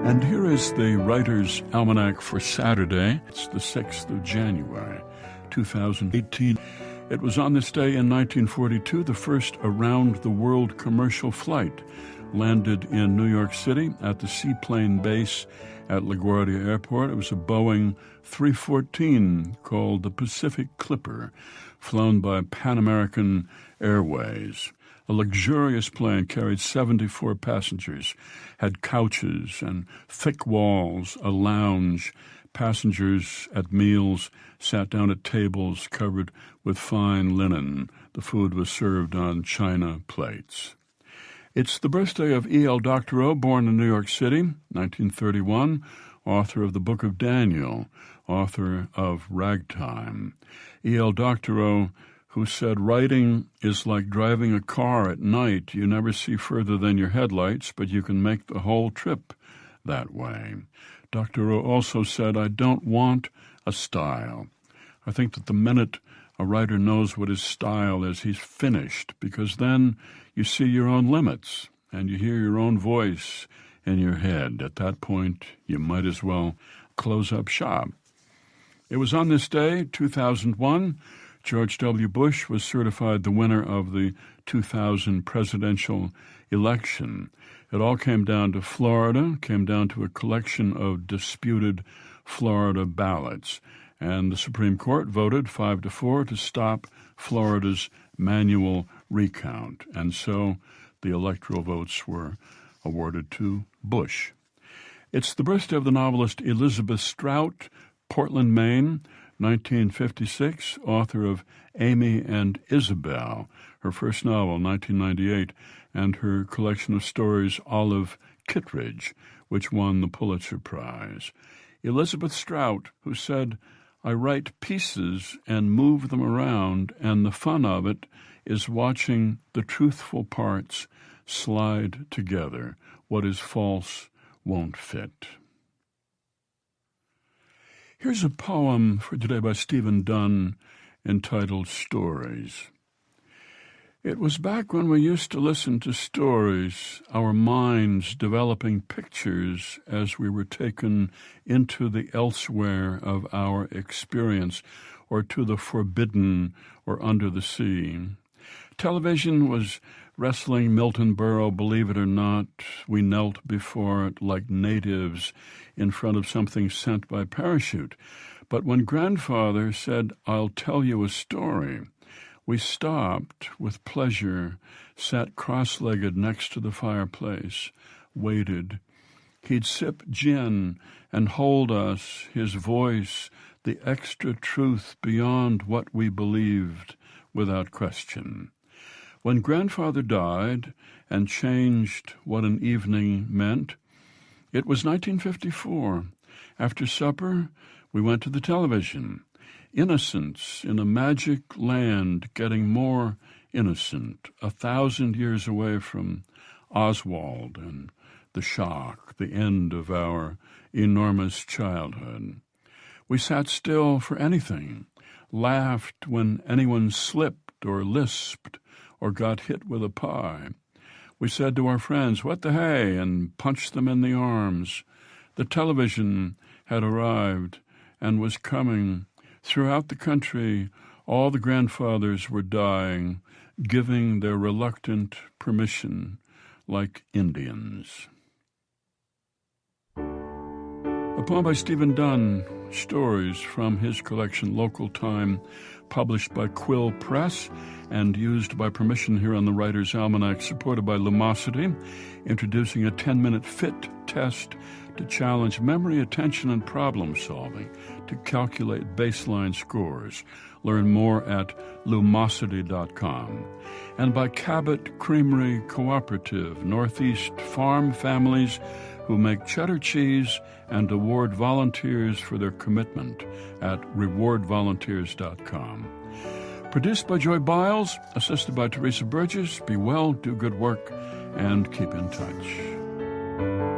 And here is the Writer's Almanac for Saturday. It's the 6th of January, 2018. It was on this day in 1942 the first around-the-world commercial flight landed in New York City at the seaplane base at LaGuardia Airport. It was a Boeing 314 called the Pacific Clipper, flown by Pan American Airways. A luxurious plane carried 74 passengers, had couches and thick walls, a lounge. Passengers at meals sat down at tables covered with fine linen. The food was served on china plates. It's the birthday of E.L. Doctorow, born in New York City, 1931, author of the Book of Daniel, author of Ragtime. E.L. Doctorow, who said, "Writing is like driving a car at night. You never see further than your headlights, but you can make the whole trip that way." Doctorow also said, "I don't want a style. I think that the minute a writer knows what his style is, he's finished, because then you see your own limits and you hear your own voice in your head. At that point, you might as well close up shop." It was on this day, 2001, George W. Bush was certified the winner of the 2000 presidential election. It all came down to Florida, came down to a collection of disputed Florida ballots. And the Supreme Court voted 5-4 to stop Florida's manual recount. And so the electoral votes were awarded to Bush. It's the birthday of the novelist Elizabeth Strout, Portland, Maine, 1956, author of Amy and Isabel, her first novel, 1998, and her collection of stories, Olive Kittredge, which won the Pulitzer Prize. Elizabeth Strout, who said, "I write pieces and move them around, and the fun of it is watching the truthful parts slide together. What is false won't fit." Here's a poem for today by Stephen Dunn entitled Stories. It was back when we used to listen to stories, our minds developing pictures as we were taken into the elsewhere of our experience, or to the forbidden or under the sea. Television was wrestling Milton Berle, believe it or not. We knelt before it like natives in front of something sent by parachute. But when grandfather said, "I'll tell you a story," we stopped with pleasure, sat cross-legged next to the fireplace, waited. He'd sip gin and hold us, his voice, the extra truth beyond what we believed without question. When grandfather died and changed what an evening meant, it was 1954. After supper, we went to the television. Innocence in a magic land, getting more innocent, 1,000 years away from Oswald and the shock, the end of our enormous childhood. We sat still for anything, laughed when anyone slipped or lisped or got hit with a pie. We said to our friends, "What the hey?" and punched them in the arms. The television had arrived and was coming. Throughout the country, all the grandfathers were dying, giving their reluctant permission, like Indians. A poem by Stephen Dunn, Stories, from his collection Local Time, published by Quill Press and used by permission here on the Writer's Almanac, supported by Lumosity, introducing a 10-minute fit test to challenge memory, attention, and problem-solving, to calculate baseline scores. Learn more at lumosity.com. And by Cabot Creamery Cooperative, Northeast farm families who make cheddar cheese and award volunteers for their commitment at rewardvolunteers.com. Produced by Joy Biles, assisted by Teresa Burgess. Be well, do good work, and keep in touch.